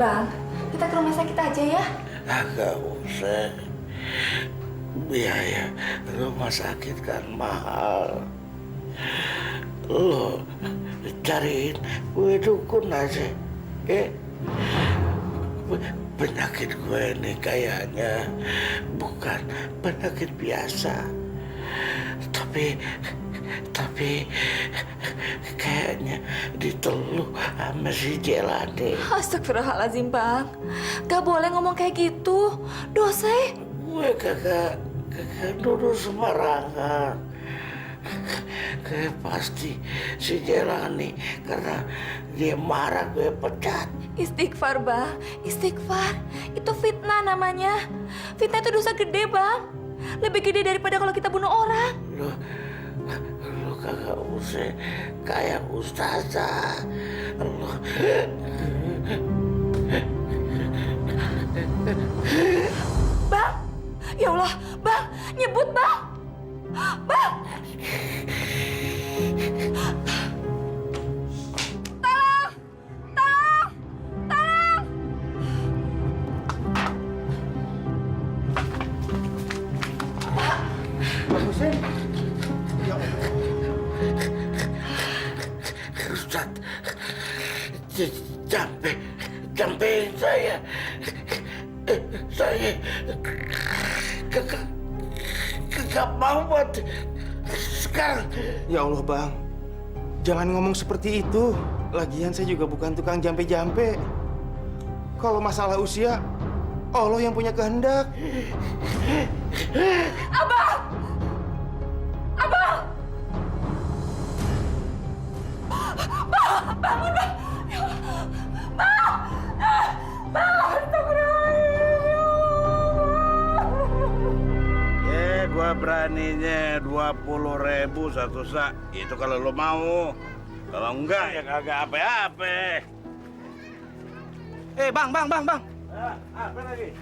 Bang, kita ke rumah sakit aja ya. Agak usah. Biaya rumah sakit kan mahal. Lo cariin gue dukun aja. Penyakit gue ini kayaknya bukan penyakit biasa. Tapi kayaknya diteluh sama si Jelani. Astagfirullahaladzim, Bang. Gak boleh ngomong kayak gitu. Dosa. Gue kagak nuduh sembarangan. Kayak pasti si Jelani karena dia marah gue pecat. Istighfar, Bang. Istighfar. Itu fitnah namanya. Fitnah itu dosa gede, Bang. Lebih gede daripada kalau kita bunuh orang. Lu kagak usah kayak ustazah. Bang. Ya Allah, Bang. Nyebut, Bang. Bang. Tolong. Tolong. Tolong. Bang Hussein, ya Ustaz, sampai saya kagak mau buat sekarang. Ya Allah bang, jangan ngomong seperti itu. Lagian saya juga bukan tukang jampe-jampe. Kalau masalah usia, Allah yang punya kehendak. Abang. Abang. Bang, bangun, Bang. Ya Allah. Bang. Bang, astagfirullahaladzim. Gua beraninya 20.000 satu sak. Itu kalau lo mau. Kalau enggak ya kagak apa-apa. Bang. Apa lagi?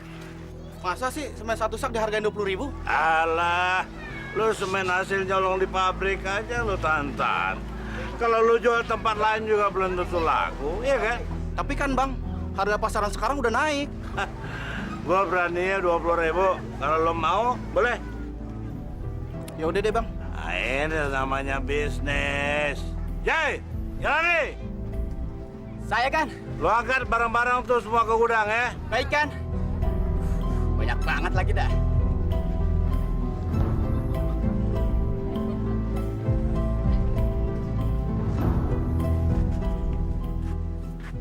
Masa sih semen satu sak dihargain 20.000? Alah, lu semen hasil nyolong di pabrik aja lu tantang. Kalau lu jual tempat lain juga belum tentu laku, iya kan? Tapi kan bang, harga pasaran sekarang udah naik. Gua beraninya 20.000. Kalau lu mau, boleh. Ya udah deh bang. Nah, ini namanya bisnis. Jai, jalan nih. Saya kan, Lu angkat barang-barang tuh semua ke gudang ya. baik kan? Banyak banget lagi dah.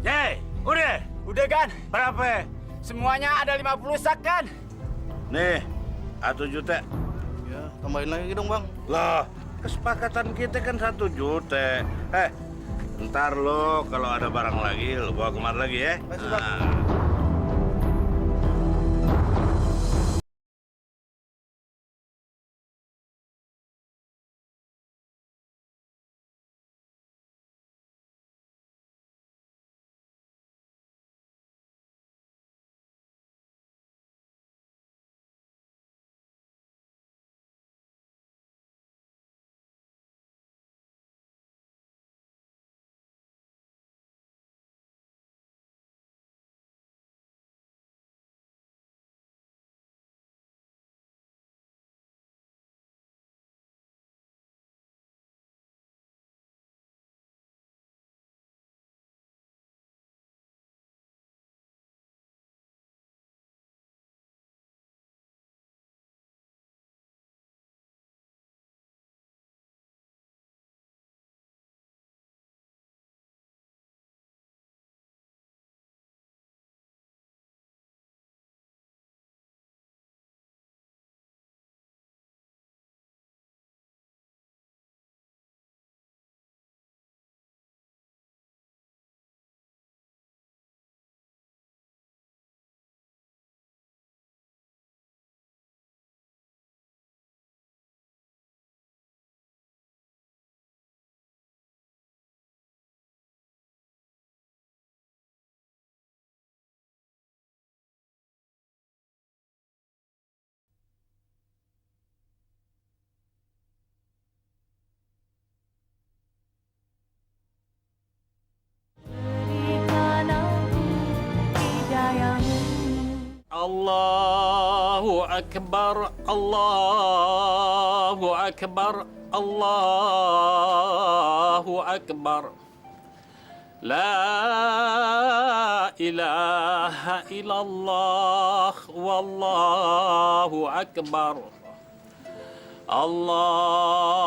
Jai, udah. Udah kan? Berapa? Semuanya ada 50 sak kan? Nih, 1 juta. Ya, tambahin lagi dong bang. Loh, kesepakatan kita kan 1 juta. Ntar lo kalau ada barang lagi, lo bawa kemari lagi ya. Masih, Bang. Nah. Allahu Akbar, Allahu Akbar, Allahu Akbar. La ilaha illallah, wallahu akbar. Allahu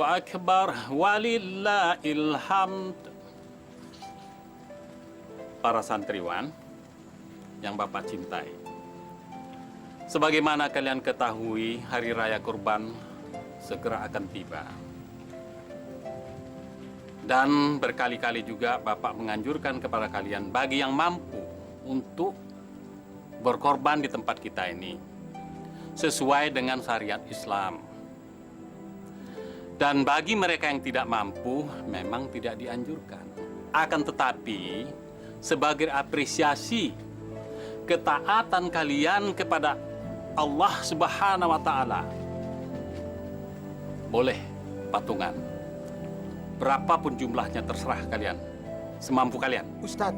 akbar, walillahil hamd. Para santriwan yang Bapak cintai, sebagaimana kalian ketahui, hari raya kurban segera akan tiba. Dan berkali-kali juga Bapak menganjurkan kepada kalian bagi yang mampu untuk berkorban di tempat kita ini sesuai dengan syariat Islam. Dan bagi mereka yang tidak mampu memang tidak dianjurkan. Akan tetapi sebagai apresiasi ketaatan kalian kepada Allah Subhanahu wa taala, boleh patungan. Berapapun jumlahnya terserah kalian, semampu kalian. Ustadz,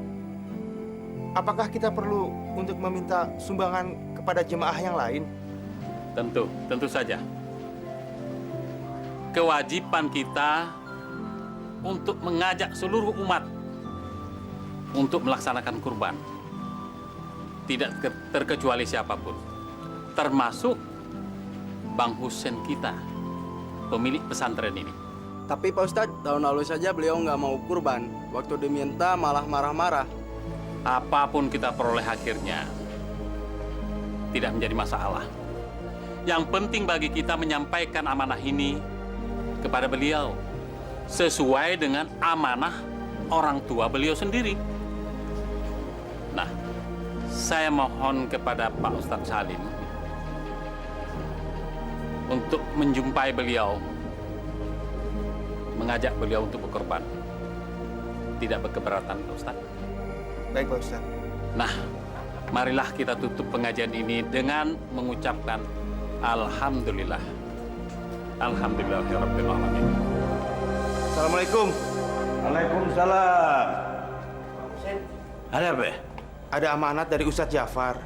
apakah kita perlu untuk meminta sumbangan kepada jemaah yang lain? Tentu saja. Kewajiban kita untuk mengajak seluruh umat untuk melaksanakan kurban. Tidak terkecuali siapapun, termasuk Bang Husen kita, pemilik pesantren ini. Tapi Pak Ustadz, tahun lalu saja beliau nggak mau kurban. Waktu diminta malah marah-marah. Apapun kita peroleh akhirnya tidak menjadi masalah. Yang penting bagi kita menyampaikan amanah ini kepada beliau sesuai dengan amanah orang tua beliau sendiri. Nah, saya mohon kepada Pak Ustadz Salim untuk menjumpai beliau, mengajak beliau untuk berkorban. Tidak berkeberatan, Pak Ustadz? Baik, Pak Ustadz. Nah, marilah kita tutup pengajian ini dengan mengucapkan Alhamdulillah. Alhamdulillahirabbil alamin. Assalamualaikum. Waalaikumsalam. Ada apa? Ada amanat dari Ustadz Jafar.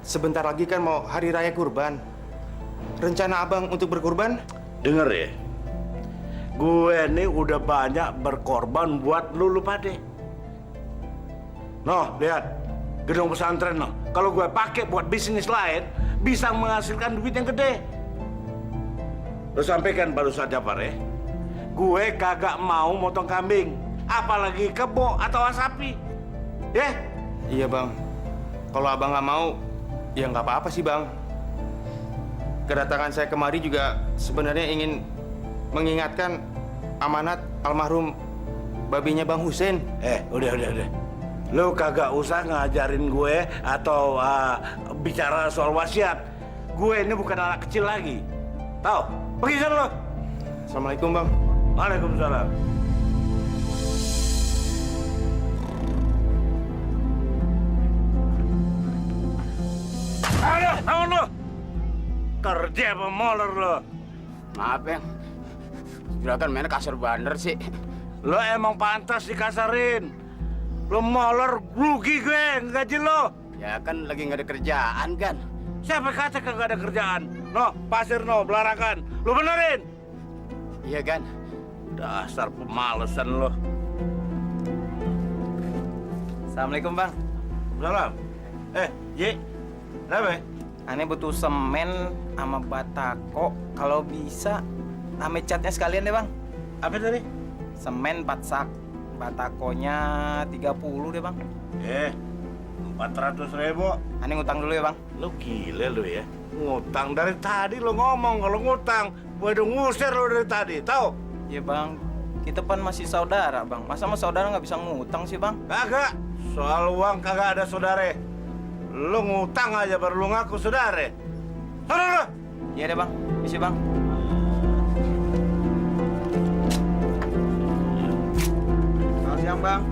Sebentar lagi kan mau hari raya kurban. Rencana abang untuk berkurban? Dengar ya, gue ini udah banyak berkorban buat lu pade. Noh, lihat gedung pesantren noh. Kalau gue pakai buat bisnis lain, bisa menghasilkan duit yang gede. Lu sampaikan pada Ustadz Jafar ya, gue kagak mau motong kambing, apalagi kebo atau sapi. Ya? Iya bang. Kalau abang nggak mau, ya nggak apa-apa sih bang. Kedatangan saya kemari juga sebenarnya ingin mengingatkan amanat almarhum babinya Bang Husen. Udah. Lu kagak usah ngajarin gue atau bicara soal wasiat. Gue ini bukan anak kecil lagi. Tahu? Pergi sana lo. Assalamualaikum bang. Waalaikumsalam. Aduh, tahun lo. Kerja pemoler lo. Maaf ya, juragan mainnya kasar bandar sih. Lo emang pantas dikasarin. Lo molor, rugi gue gaji lo. Ya kan lagi nggak ada kerjaan kan. Siapa kata kagak ada kerjaan? No, pasir no, belarangan. Lo benerin. Iya kan. Dasar pemalesan lo. Assalamualaikum bang. Salam. Ye, kenapa? Aneh butuh semen sama batako. Kalau bisa, ame catnya sekalian deh bang. Apa tadi? Semen 4 sak. Batakonya 30 deh bang. 400.000. Aneh ngutang dulu ya bang. Lo gila lo ya. Ngutang dari tadi lo ngomong kalau ngutang. Gue udah ngusir lo dari tadi, tahu? Iya bang, kita kan masih saudara bang. Masa sama saudara nggak bisa ngutang sih bang? Kagak. Soal uang kagak ada saudara. Lo ngutang aja baru lo ngaku saudara. Saudara. Iya deh bang, misi bang. Selamat siang bang.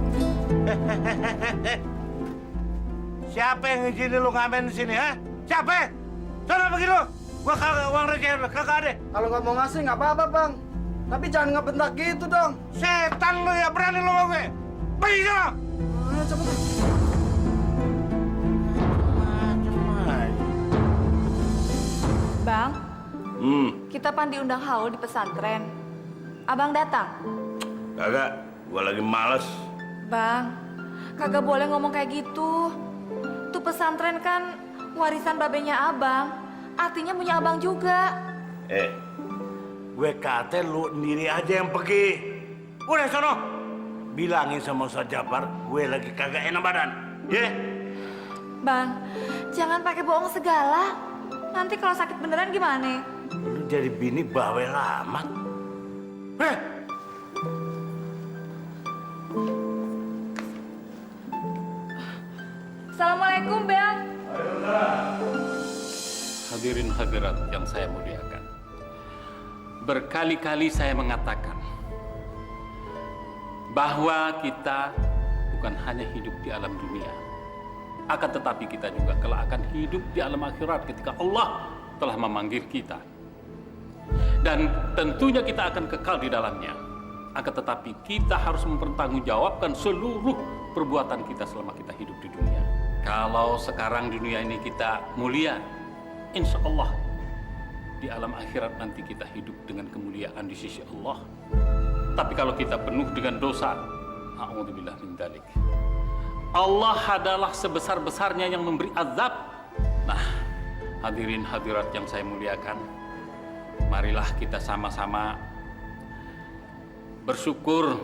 Siapa yang ngizinin lu ngamen di sini, ha? Siapa? Sana pergi lu. Gua kagak uang receh lu, kagak ada. Kalau nggak mau ngasih nggak apa-apa bang. Tapi jangan ngebentak gitu dong. Setan lu ya, berani lu sama gue. Pergi sana. Cepet. Kita pan diundang haul di pesantren. Abang datang? Kagak, gua lagi males. Bang, kagak boleh ngomong kayak gitu. Tuh pesantren kan warisan babenya abang. Artinya punya abang juga. Gue kata lu sendiri aja yang pergi. Udah sono. Bilangin sama Ustaz Jafar, gue lagi kagak enak badan. Ya? Bang, jangan pakai bohong segala. Nanti kalau sakit beneran gimana? Lu jadi bini bawel amat. Assalamualaikum, Bang. Hadirin hadirat yang saya muliakan. Berkali-kali saya mengatakan bahwa kita bukan hanya hidup di alam dunia, akan tetapi kita juga kelak akan hidup di alam akhirat ketika Allah telah memanggil kita. Dan tentunya kita akan kekal di dalamnya. Akan tetapi kita harus mempertanggungjawabkan seluruh perbuatan kita selama kita hidup di dunia. Kalau sekarang dunia ini kita mulia, insya Allah di alam akhirat nanti kita hidup dengan kemuliaan di sisi Allah. Tapi kalau kita penuh dengan dosa, a'udzubillah min dzalik, Allah adalah sebesar-besarnya yang memberi azab. Nah, hadirin hadirat yang saya muliakan, marilah kita sama-sama bersyukur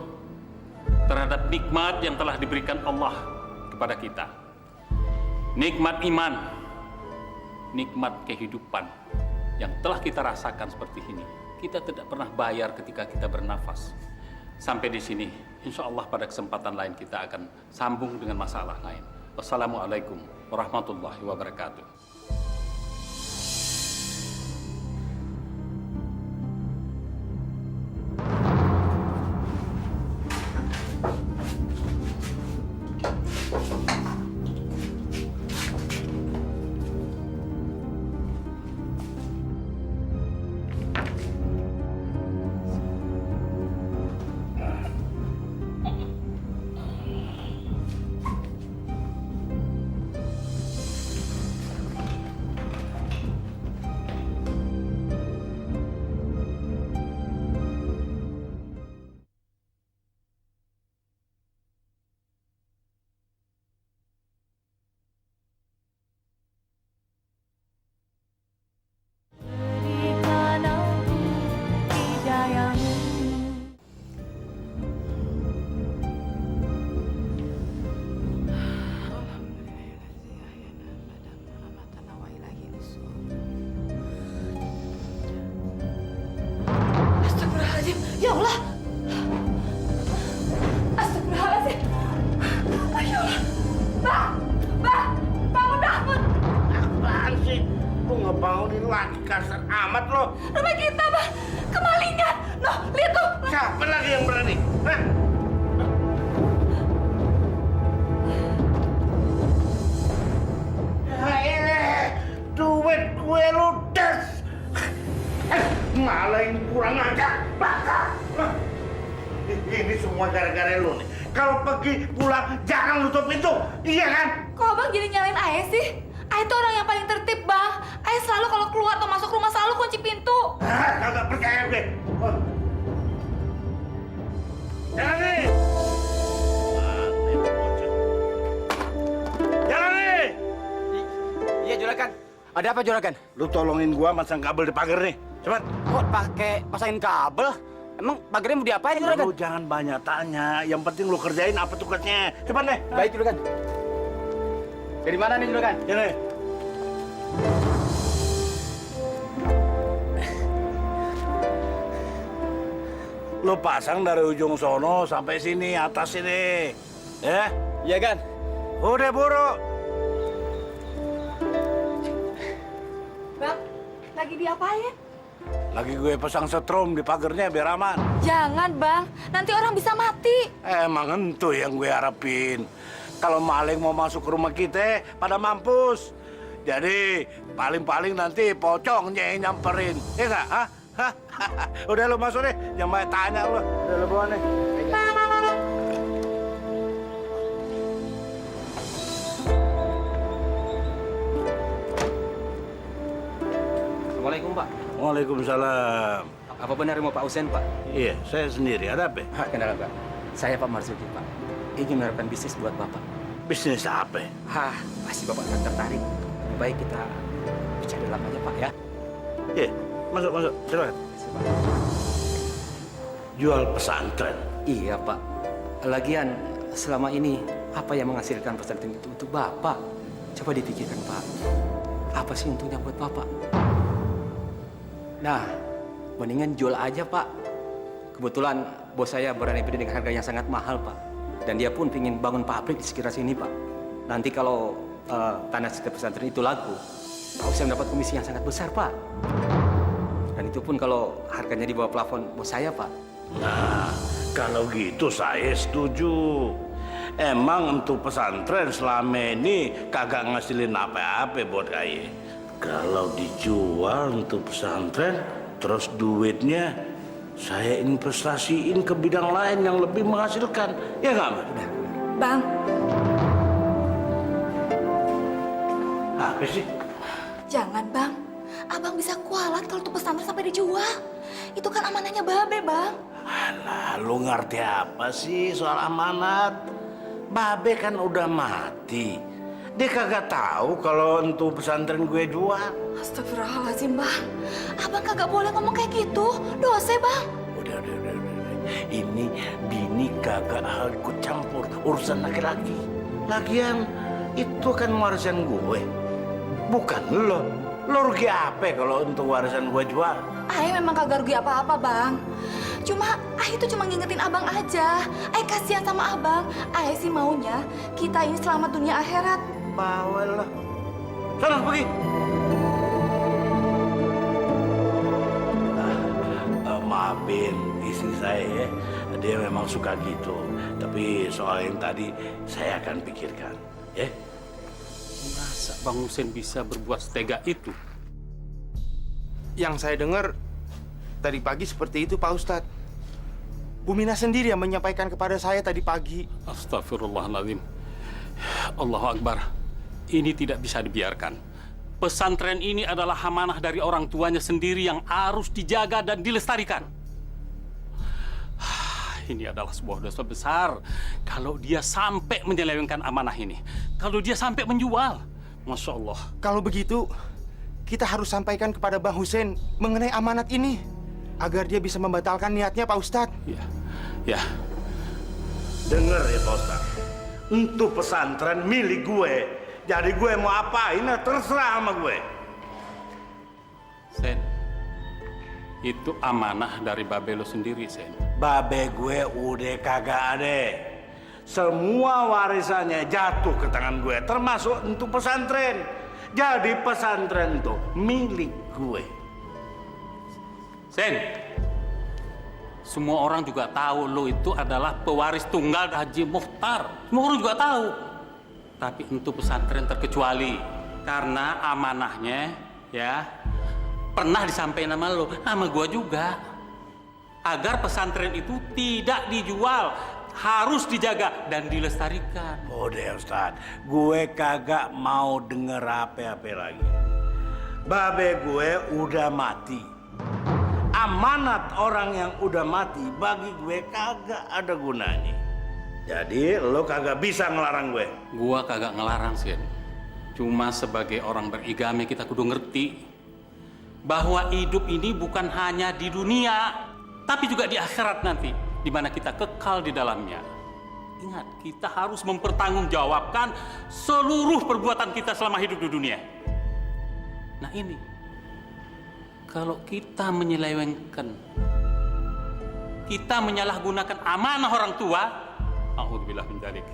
terhadap nikmat yang telah diberikan Allah kepada kita. Nikmat iman, nikmat kehidupan yang telah kita rasakan seperti ini. Kita tidak pernah bayar ketika kita bernafas. Sampai di sini, insya Allah pada kesempatan lain kita akan sambung dengan masalah lain. Wassalamualaikum warahmatullahi wabarakatuh. Ya Allah. Astagfirullahaladzim. Ya Allah. Bang, bangun bangun. Apaan sih? Lu ngebangunin lagi kasar amat lo. Rumah kita, Bang. Kemalingan. Noh, lihat tuh. Siapa lagi yang berani? Hah? Duit gue ludes. Malah ini kurang ajar. Baka. Ini semua gara-gara lu nih. Kalau pergi pulang jangan nutup pintu. Iya kan? Kok Abang jadi nyalain Ayah sih? Ayah itu orang yang paling tertib, Bang. Ayah selalu kalau keluar atau masuk rumah selalu kunci pintu. Kagak percaya gue. Jangan nih. Jangan nih. Iya, Juragan. Ada apa, Juragan? Lu tolongin gua masang kabel di pagar nih. Cepat. Kok pakai pasangin kabel? Emang pagarnya mau diapain, Juragan? Lu jangan banyak tanya. Yang penting lu kerjain apa tugasnya. Cepat deh. Baik, Juragan. Dari mana nih, Juragan? Sini. Lu pasang dari ujung sono sampai sini, atas sini. Ya? Iya, Gan. Udah buru. Bang, lagi diapain? Lagi gue pasang setrum di pagernya biar aman. Jangan, Bang. Nanti orang bisa mati. Emang itu yang gue harapin. Kalau maling mau masuk ke rumah kita, pada mampus. Jadi paling-paling nanti pocongnya yang nyamperin. Iya nggak? Hah? Hah? Udah lu masuk deh. Jangan banyak tanya lu. Udah lu bawa nih. Assalamualaikum, Pak. Waalaikumsalam. Apa benar mau Pak Husen, Pak? Iya, saya sendiri. Ada apa? Kenalan, Pak. Saya Pak Marzuki, Pak. Ingin menerapkan bisnis buat Bapak. Bisnis apa? Pasti Bapak akan tertarik. Lebih baik kita bicara dalam aja, Pak, ya. Iya, masuk. Silakan. Jual pesantren. Iya, Pak. Lagian, selama ini, apa yang menghasilkan pesantren itu untuk Bapak? Coba dipikirkan, Pak. Apa sih untungnya buat Bapak? Nah, mendingan jual aja, Pak. Kebetulan bos saya berani beli dengan harga yang sangat mahal, Pak. Dan dia pun ingin bangun pabrik di sekitar sini, Pak. Nanti kalau tanah sekitar pesantren itu laku, Pak Husen mendapat komisi yang sangat besar, Pak. Dan itu pun kalau harganya di bawah plafon bos saya, Pak. Nah, kalau gitu saya setuju. Emang untuk pesantren selama ini kagak ngasilin apa-apa buat kaya. Kalau dijual untuk pesantren, terus duitnya saya investasiin ke bidang lain yang lebih menghasilkan. Ya nggak, Mbak? Bang, Apa sih? jangan bang. Abang bisa kualat kalau tuh pesantren sampai dijual. Itu kan amanahnya Babe, Bang. Alah, lu ngerti apa sih soal amanat? Babe kan udah mati. Dia kagak tahu kalau untuk pesantren gue jual. Astagfirullahaladzim, Bang. Abang kagak boleh ngomong kayak gitu. Dosa, Bang. Udah. Ini bini kagak harus ikut campur urusan laki-laki. Lagian itu kan warisan gue, bukan lo. Lo rugi apa kalau untuk warisan gue jual? Ayah memang kagak rugi apa-apa, Bang. Cuma, Ayah itu cuma ngingetin Abang aja. Ayah kasihan sama Abang. Ayah sih maunya kita ini selamat dunia akhirat. Bawel lah. Sana pergi. Maafin istri saya ya. Dia memang suka gitu. Tapi soal yang tadi saya akan pikirkan. Ya. Masa Bang Husen bisa berbuat setega itu? Yang saya dengar tadi pagi seperti itu, Pak Ustadz. Bu Mina sendiri yang menyampaikan kepada saya tadi pagi. Astagfirullahaladzim. Allahu Akbar. Ini tidak bisa dibiarkan. Pesantren ini adalah amanah dari orang tuanya sendiri yang harus dijaga dan dilestarikan. Ini adalah sebuah dosa besar kalau dia sampai menyelewengkan amanah ini. Kalau dia sampai menjual. Masya Allah. Kalau begitu, kita harus sampaikan kepada Bang Husen mengenai amanat ini. Agar dia bisa membatalkan niatnya, Pak Ustadz. Ya. Dengar ya Pak Ustadz. Untuk pesantren milik gue. Jadi gue mau apain, terserah sama gue. Sen, itu amanah dari Babe lo sendiri, Sen. Babe gue udah kagak ada. Semua warisannya jatuh ke tangan gue, termasuk untuk pesantren. Jadi pesantren itu milik gue. Sen, semua orang juga tahu lo itu adalah pewaris tunggal Haji Mukhtar. Semua orang juga tahu. Tapi untuk pesantren terkecuali karena amanahnya ya pernah disampaikan sama lo, sama gua juga. Agar pesantren itu tidak dijual, harus dijaga dan dilestarikan. Udah Ustaz, gue kagak mau denger apa-apa lagi. Babe gue udah mati. Amanat orang yang udah mati bagi gue kagak ada gunanya. Jadi lo kagak bisa ngelarang gue. Gua kagak ngelarang, Sen. Cuma sebagai orang beragama kita kudu ngerti bahwa hidup ini bukan hanya di dunia, tapi juga di akhirat nanti, di mana kita kekal di dalamnya. Ingat, kita harus mempertanggungjawabkan seluruh perbuatan kita selama hidup di dunia. Nah ini, kalau kita menyelewengkan, kita menyalahgunakan amanah orang tua, a'udzubillah min dzalik,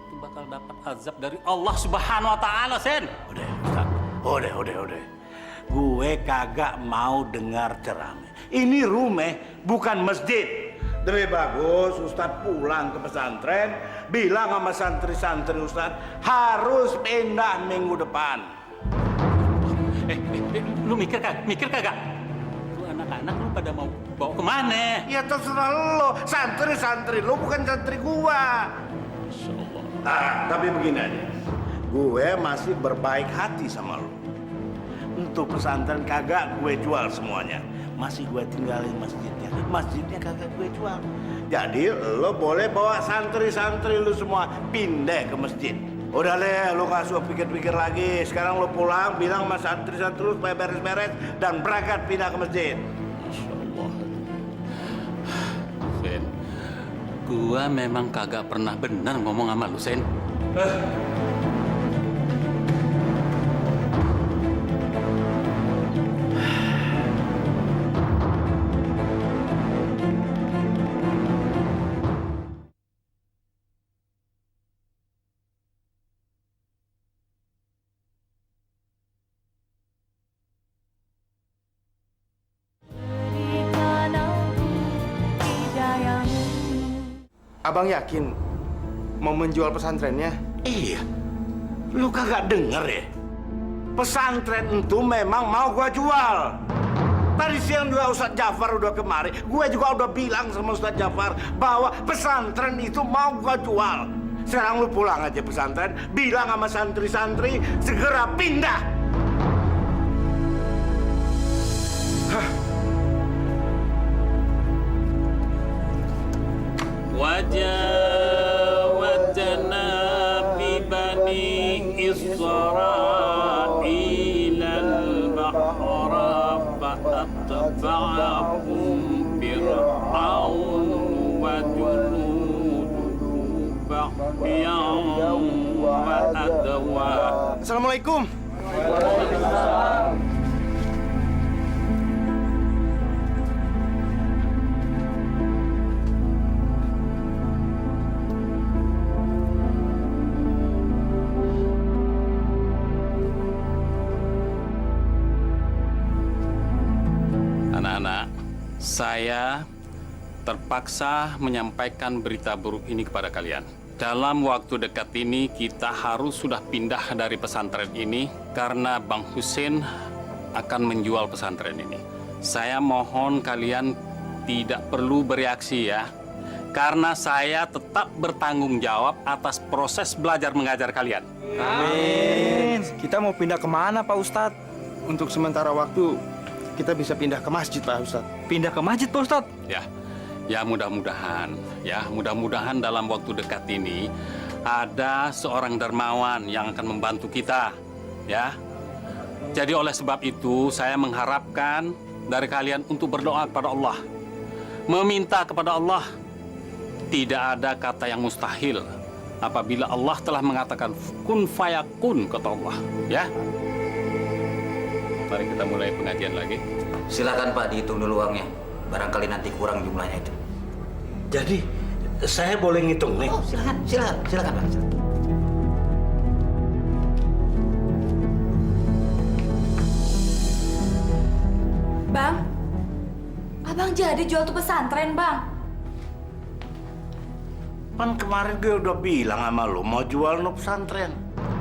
itu bakal dapat azab dari Allah Subhanahu wa taala, Sen. Udah, Ustaz. Udah. Gue kagak mau dengar ceramah. Ini rumah bukan masjid. Lebih bagus Ustaz pulang ke pesantren, bilang sama santri-santri Ustaz harus pindah minggu depan. Lu mikir kagak? Lu anak-anak lu pada mau bawa kemana? Ya terserah lo, santri-santri lo bukan santri gua. Tapi begini aja, gue masih berbaik hati sama lo. Untuk pesantren kagak gue jual semuanya. Masih gue tinggalin masjidnya. Masjidnya kagak gue jual. Jadi lo boleh bawa santri-santri lo semua pindah ke masjid. Udah deh, lo gak usah pikir-pikir lagi. Sekarang lo pulang, bilang sama santri-santri lo supaya beres-beres dan berangkat pindah ke masjid. Masya Allah. Sen, gua memang kagak pernah benar ngomong sama lu, Sen. Abang yakin mau menjual pesantrennya? Iya, lu kagak denger ya? Pesantren itu memang mau gua jual. Tadi siang juga Ustadz Jafar udah kemari. Gue juga udah bilang sama Ustadz Jafar bahwa pesantren itu mau gua jual. Sekarang lu pulang aja pesantren, bilang sama santri-santri segera pindah. وجاوزنا ببني إسرائيل البحر فأتبعهم فرعون وجنوده بغيا وعدوا. Assalamualaikum. Anak-anak, saya terpaksa menyampaikan berita buruk ini kepada kalian. Dalam waktu dekat ini kita harus sudah pindah dari pesantren ini karena Bang Husin akan menjual pesantren ini. Saya mohon kalian tidak perlu bereaksi ya. Karena saya tetap bertanggung jawab atas proses belajar mengajar kalian. Amin. Kita mau pindah kemana, Pak Ustadz? Untuk sementara waktu kita bisa pindah ke masjid, Pak Ustadz. Pindah ke masjid, Pak Ustadz? Ya mudah-mudahan, mudah-mudahan dalam waktu dekat ini ada seorang dermawan yang akan membantu kita, ya. Jadi oleh sebab itu saya mengharapkan dari kalian untuk berdoa kepada Allah, meminta kepada Allah. Tidak ada kata yang mustahil apabila Allah telah mengatakan kun fayakun kata Allah, ya. Mari kita mulai pengajian lagi. Silakan Pak, dihitung dulu uangnya. Barangkali nanti kurang jumlahnya itu. Jadi saya boleh ngitung nih? Oh, silakan Pak. Bang, abang jadi jual tuh pesantren, Bang. Kan kemarin gue udah bilang sama lo mau jual no pesantren.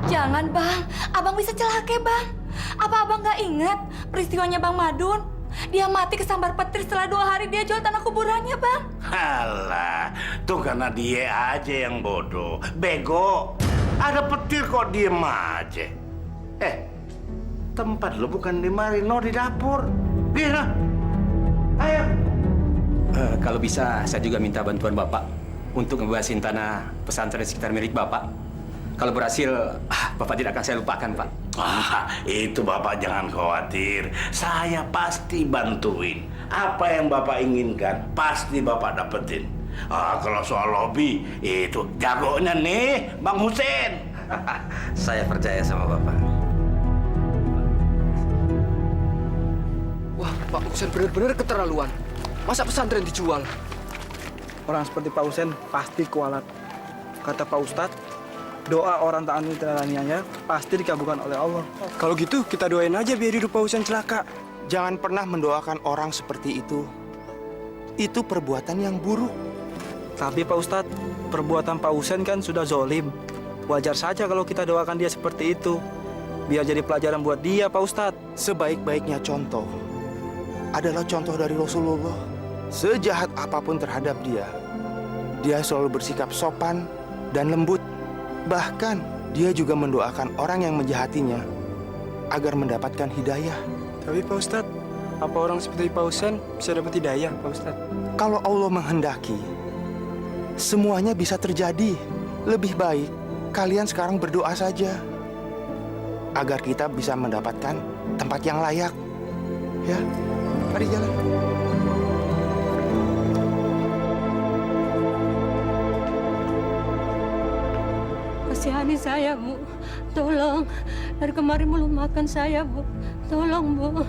Jangan, Bang. Abang bisa celaka, Bang. Apa abang nggak ingat peristiwanya Bang Madun? Dia mati kesambar petir setelah 2 hari dia jual tanah kuburannya, Bang. Halah, tuh karena dia aja yang bodoh. Bego. Ada petir kok diem aja. Tempat lo bukan di Marino, di dapur. Gila. Ayo. Kalau bisa, saya juga minta bantuan Bapak untuk ngebebasin tanah pesantren sekitar milik Bapak. Kalau berhasil, Bapak tidak akan saya lupakan, Pak. Itu Bapak jangan khawatir. Saya pasti bantuin. Apa yang Bapak inginkan, pasti Bapak dapetin. Kalau soal lobby, itu jagonya nih, Bang Husin. Saya percaya sama Bapak. Wah, Pak Husen benar-benar keterlaluan. Masa pesantren dijual? Orang seperti Pak Husen pasti kualat. Kata Pak Ustadz, doa orang tak aniaya pasti dikabulkan oleh Allah. Kalau gitu kita doain aja biar hidup Pak Husen celaka. Jangan pernah mendoakan orang seperti itu. Itu perbuatan yang buruk. Tapi Pak Ustadz, perbuatan Pak Husen kan sudah zolim. Wajar saja kalau kita doakan dia seperti itu. Biar jadi pelajaran buat dia, Pak Ustadz. Sebaik-baiknya contoh adalah contoh dari Rasulullah. Sejahat apapun terhadap dia, dia selalu bersikap sopan dan lembut. Bahkan dia juga mendoakan orang yang menjahatinya agar mendapatkan hidayah. Tapi Pak Ustadz, apa orang seperti Pak Husen bisa dapat hidayah, Pak Ustadz? Kalau Allah menghendaki, semuanya bisa terjadi. Lebih baik kalian sekarang berdoa saja agar kita bisa mendapatkan tempat yang layak. Ya, mari jalan. Kasihani saya, Bu. Tolong. Dari kemarin belum makan saya, Bu. Tolong, Bu.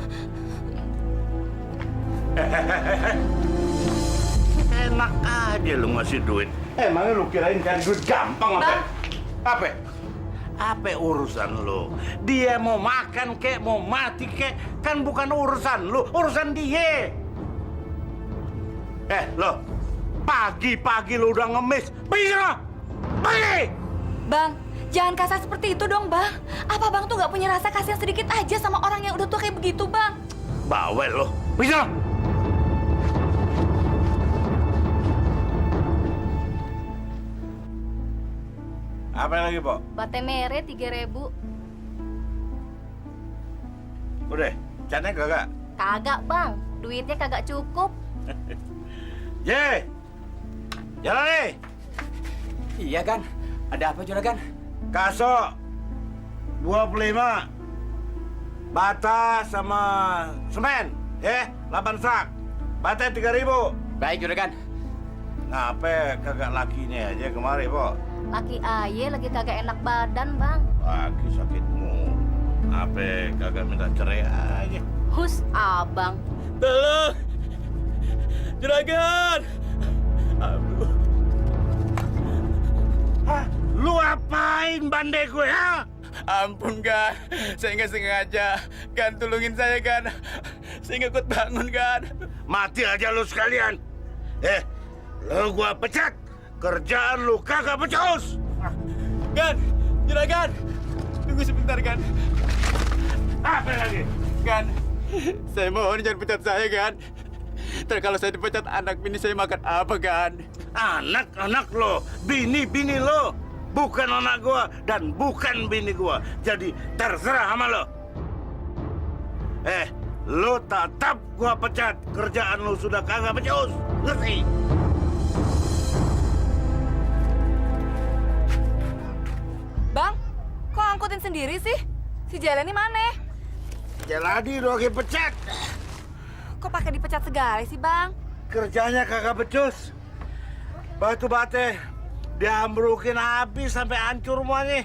Enak aja lu ngasih duit. Emangnya lu kirain cari duit gampang apa? Apa? Apa urusan lu? Dia mau makan kek, mau mati kek, kan bukan urusan lu, urusan dia. Lo, pagi-pagi lu udah ngemis. Pergi sana! Pergi! Bang, jangan kasar seperti itu dong, Bang. Apa Bang tuh nggak punya rasa kasihan sedikit aja sama orang yang udah tua kayak begitu, Bang? Bawel lo. Pergi sana! Apa lagi, Pok? Bate mere 3.000. Udah, catnya kagak? Kagak, Bang. Duitnya kagak cukup. Ye! Jalan nih! Iya, Gan. Ada apa, Juragan? Kaso 25. Bata sama semen, ya? 8 sak. Bata 3.000. Baik, Juragan. Ngapain kagak lakinya aja kemari, Pok? Laki aye lagi kagak enak badan, Bang. Laki sakitmu. Apa kagak minta cerai aja? Hus, abang. Tolong! Juragan! Aduh. Hah? Lu apain bandai gue, ha? Ampun, Gan. Saya nggak sengaja. Gan, tolongin saya, Gan. Saya nggak kuat bangun, Gan. Mati aja lu sekalian. Lu gua pecat. Kerjaan lu kagak becus. Gan! Juragan! Tunggu sebentar, Gan. Apa lagi? Gan, saya mohon jangan pecat saya, Gan. Ntar kalau saya dipecat, anak bini saya makan apa, Gan? Anak-anak lo, bini-bini lo. Bukan anak gua dan bukan bini gua. Jadi terserah sama lo. Lo tetap gua pecat. Kerjaan lo sudah kagak becus. Ngerti? Bang, kok angkutin sendiri sih? Si Jalani mana? Jalani lo lagi pecat. Kok pakai dipecat segala sih, Bang? Kerjanya kagak becus. Batu bate diambrukin habis sampai hancur semuanya.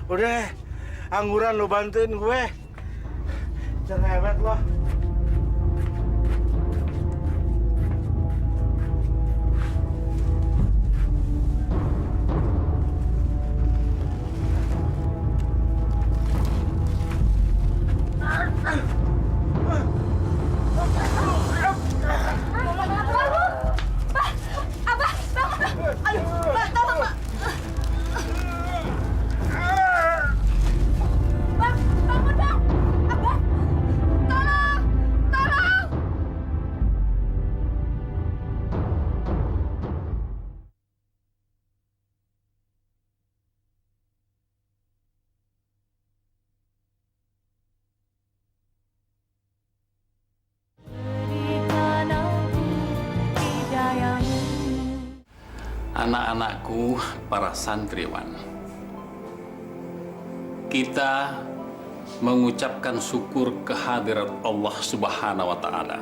Udah, angguran lo bantuin gue. Cerewet lo. Anak-anakku, para santriwan, kita mengucapkan syukur kehadirat Allah Subhanahu wa Ta'ala.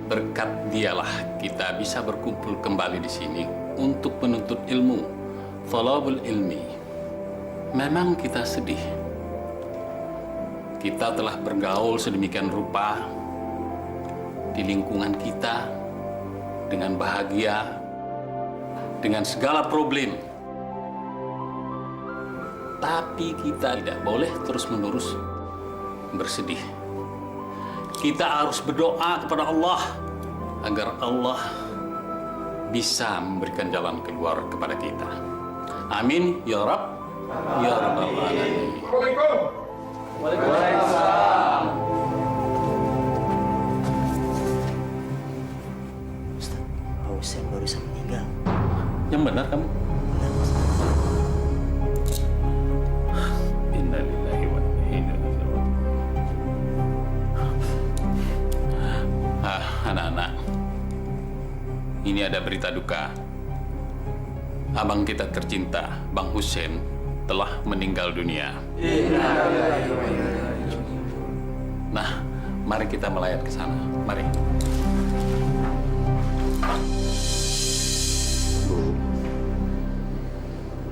Berkat Dialah kita bisa berkumpul kembali di sini untuk menuntut ilmu, thalabul ilmi. Memang kita sedih. Kita telah bergaul sedemikian rupa di lingkungan kita dengan bahagia, dengan segala problem. Tapi kita tidak boleh terus-menerus bersedih. Kita harus berdoa kepada Allah agar Allah bisa memberikan jalan keluar kepada kita. Amin ya Rabb ya Rabbal Alamin. Waalaikumsalam. Pak Husen barusan meninggal. Yang benar kamu? Ini ada berita duka. Abang kita tercinta, Bang Hussein, telah meninggal dunia. Nah, mari kita melayat ke sana. Mari. Bu,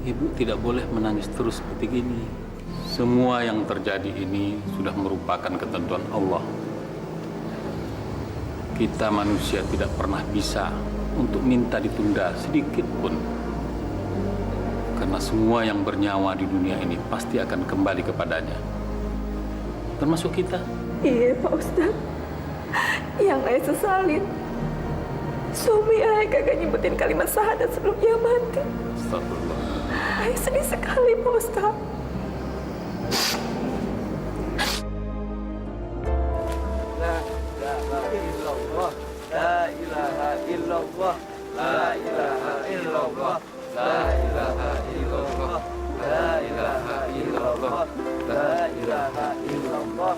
Ibu tidak boleh menangis terus seperti ini. Semua yang terjadi ini sudah merupakan ketentuan Allah. Kita manusia tidak pernah bisa untuk minta ditunda sedikit pun. Karena semua yang bernyawa di dunia ini pasti akan kembali kepadanya. Termasuk kita. Iya, Pak Ustadz. Yang ayah sesalin, suami ayah kagak nyebutin kalimat syahadat sebelum ia mati. Astagfirullah. Ayah sedih sekali, Pak Ustadz. La ilaha illallah, la ilaha illallah, la ilaha illallah, la ilaha illallah, la ilaha illallah.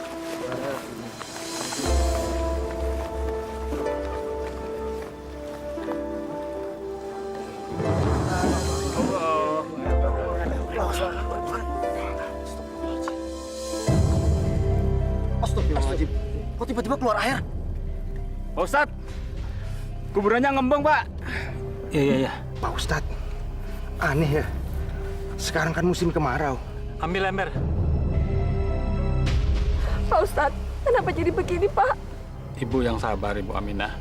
Astagfirullahaladzim. Kok tiba-tiba keluar air? Pak Ustadz, kuburannya ngembang, Pak. Iya. Pak Ustadz, aneh ya. Sekarang kan musim kemarau. Ambil ember. Pak Ustadz, kenapa jadi begini, Pak? Ibu yang sabar, Ibu Aminah.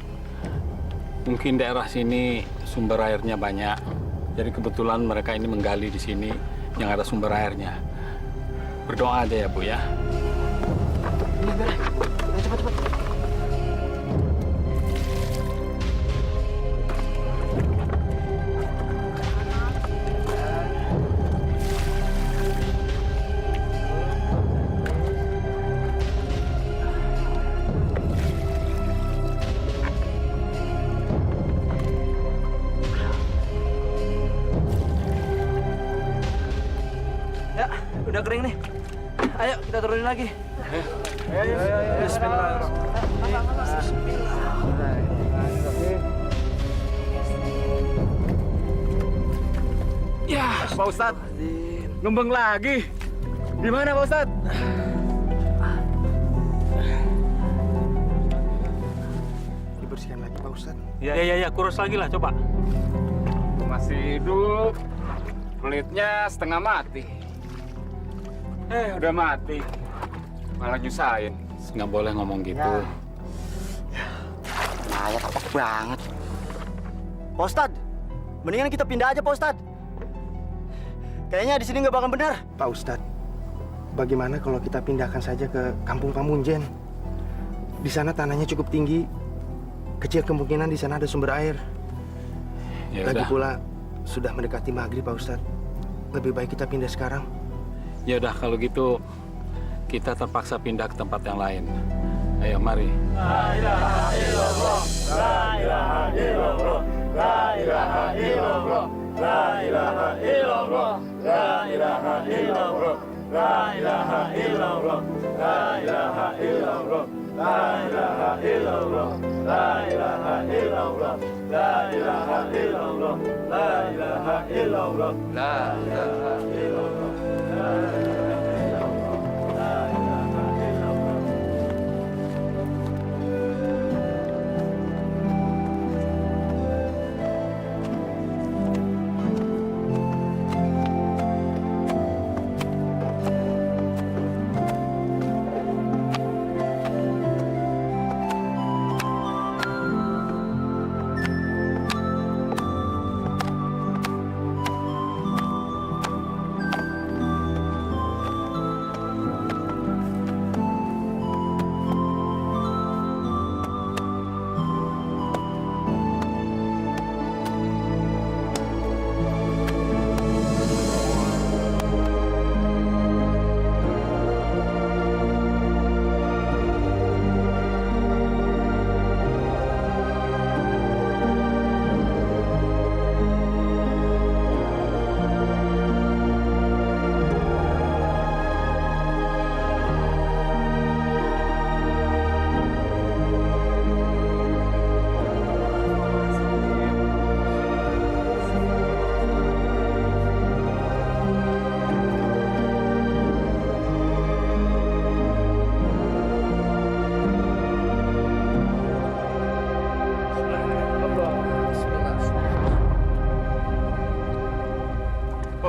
Mungkin daerah sini sumber airnya banyak. Jadi kebetulan mereka ini menggali di sini yang ada sumber airnya. Berdoa aja ya, Bu ya. Cepat. Ya, udah kering nih. Ayo kita turunin lagi. Ayo. Bismillahirrahmanirrahim. Ya, Pak Ustadz. Ngembang lagi. Di mana, Pak Ustadz? Dibersihkan lagi, Pak Ustadz. Ya, kurus lagi lah, coba. Masih hidup. Kulitnya setengah mati. Udah mati. Malah nyusahin. Nggak boleh ngomong gitu. Ayah kapok banget. Pak Ustadz, mendingan kita pindah aja, Pak Ustadz. Kayaknya di sini nggak bakal benar. Pak Ustadz, bagaimana kalau kita pindahkan saja ke Kampung Pamunjen? Di sana tanahnya cukup tinggi. Kecil kemungkinan di sana ada sumber air. Ya Lagi udah. pula sudah mendekati maghrib, Pak Ustadz. Lebih baik kita pindah sekarang. Ya udah kalau gitu kita terpaksa pindah ke tempat yang lain. Ayo mari.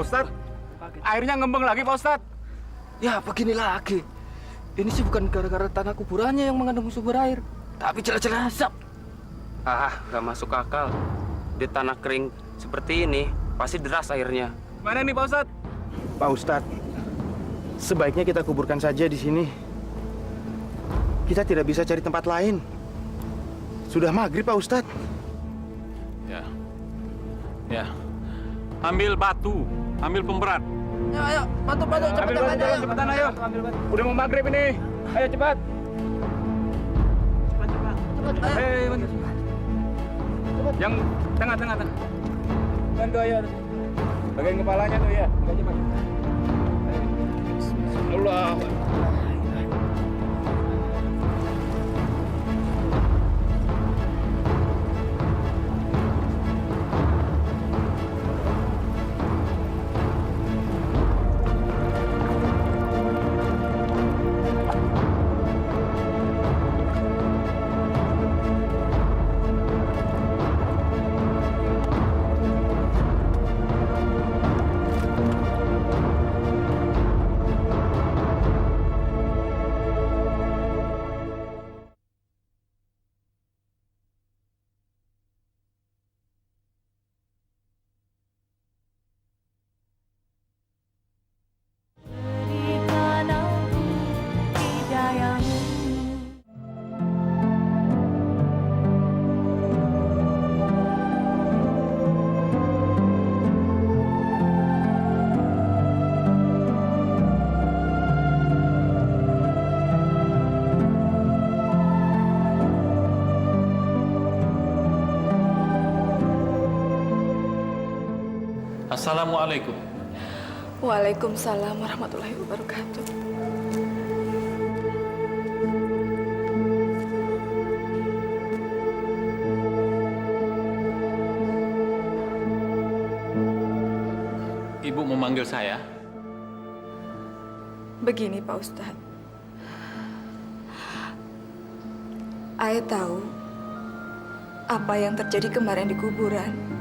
Ustadz. Airnya ngembang lagi, Pak Ustadz. Ya, begini lagi. Ini sih bukan gara-gara tanah kuburannya yang mengandung sumber air, tapi celah-celah asap. Nggak masuk akal. Di tanah kering seperti ini, pasti deras airnya. Mana nih, Pak Ustadz? Pak Ustadz, sebaiknya kita kuburkan saja di sini. Kita tidak bisa cari tempat lain. Sudah maghrib, Pak Ustadz. Ya. Ambil batu, ambil pemberat. Ayo, bantu, Cepetan, ayo. Udah mau maghrib ini. Ayo, cepat. Cepat. Yang tengah. Bantu, ayo. Bagian kepalanya tuh ya. Cepat. Allah. Assalamualaikum. Waalaikumsalam warahmatullahi wabarakatuh. Ibu memanggil saya? Begini, Pak Ustadz. Ayah tahu apa yang terjadi kemarin di kuburan.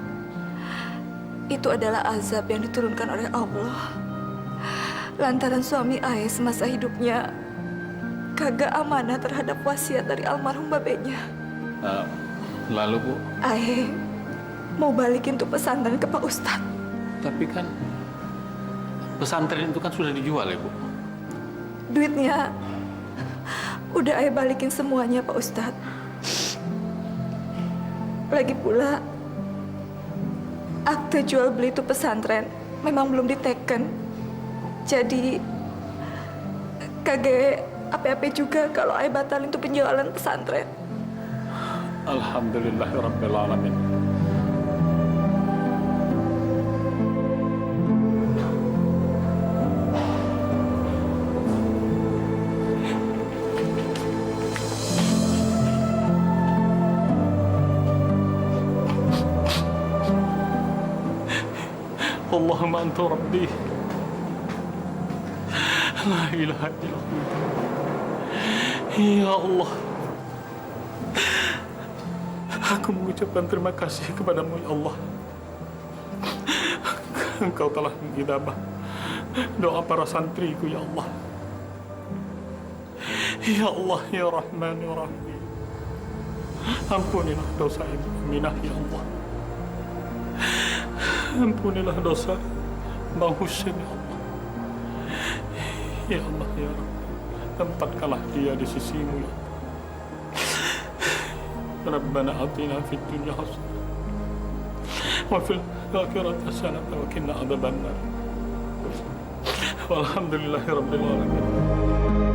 Itu adalah azab yang diturunkan oleh Allah. Lantaran suami Ayah semasa hidupnya kagak amanah terhadap wasiat dari almarhum babenya. Lalu, Bu? Ayah mau balikin tuh pesantren ke Pak Ustadz. Tapi kan pesantren itu kan sudah dijual ya, Bu? Duitnya udah Ayah balikin semuanya, Pak Ustadz. Lagi pula akte jual beli itu pesantren memang belum diteken. Jadi kagak apa-apa juga kalau Ayah batalin tuh penjualan pesantren. Alhamdulillahirabbil alamin. Allahumma anta rabbi. La ilaha illallah. Ya Allah. Aku mengucapkan terima kasih kepadamu, ya Allah. Engkau telah mengijabah doa para santriku, ya Allah. Ya Allah, ya Rahman, ya Rahim. Ampunilah dosa Ibu Aminah, ya Allah. Ampunilah dosa Bang Husin, ya Allah. Ya Allah, ya Rabb, tempatkanlah dia di sisimu, ya Allah. Rabbana atina fid dunya hasanah wa fil akhirati hasanah wa qina adzabannar. Walhamdulillahirabbil alamin.